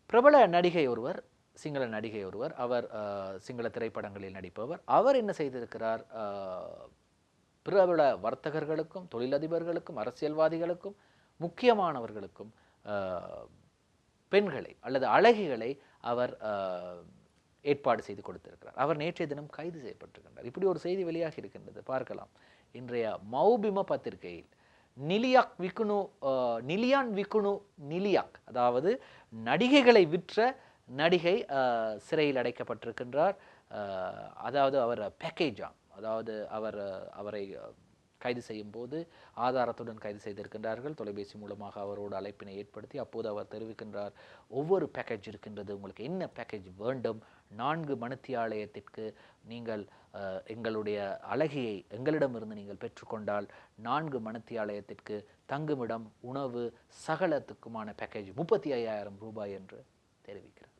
பிரபல நடிகை ஒருவர், சிங்கள நடிகை ஒருவர், அவர் சிங்கள திரைப்படங்களில் நடிப்பவர். அவர் என்ன செய்திருக்கிறார், பிரபல வர்த்தகர்களுக்கும், தொழிலதிபர்களுக்கும், அரசியல்வாதிகளுக்கும், முக்கியமானவர்களுக்கும் பெண்களை அல்லது அழகிகளை அவர் ஏற்பாடு செய்து கொடுத்திருக்கிறார். அவர் நேற்றைய தினம் கைது செய்யப்பட்டிருக்கின்றார். இப்படி ஒரு செய்தி வெளியாகி இருக்கின்றது, பார்க்கலாம். இன்றைய மௌபிம பத்திரிகையில் நிலியான் விக்குனு நிலியாக், அதாவது நடிகைகளை விற்ற நடிகை சிறையில் அடைக்கப்பட்டிருக்கின்றார். அதாவது அவர் பேக்கேஜாம், அதாவது அவரை கைது செய்யும் போது ஆதாரத்துடன் கைது செய்திருக்கின்றார்கள். தொலைபேசி மூலமாக அவரோடு அழைப்பினை ஏற்படுத்தி அப்போது அவர் தெரிவிக்கின்றார், ஒவ்வொரு பேக்கேஜ் இருக்கின்றது, உங்களுக்கு என்ன பேக்கேஜ் வேண்டும், 4 மணித்தியாலயத்திற்கு நீங்கள் எங்களுடைய அழகியை எங்களிடமிருந்து நீங்கள் பெற்றுக்கொண்டால் 4 மணித்தியாலயத்திற்கு தங்குமிடம், உணவு, சகலத்துக்குமான பேக்கேஜ் 35,000 ரூபாய் என்று தெரிவிக்கிறார்.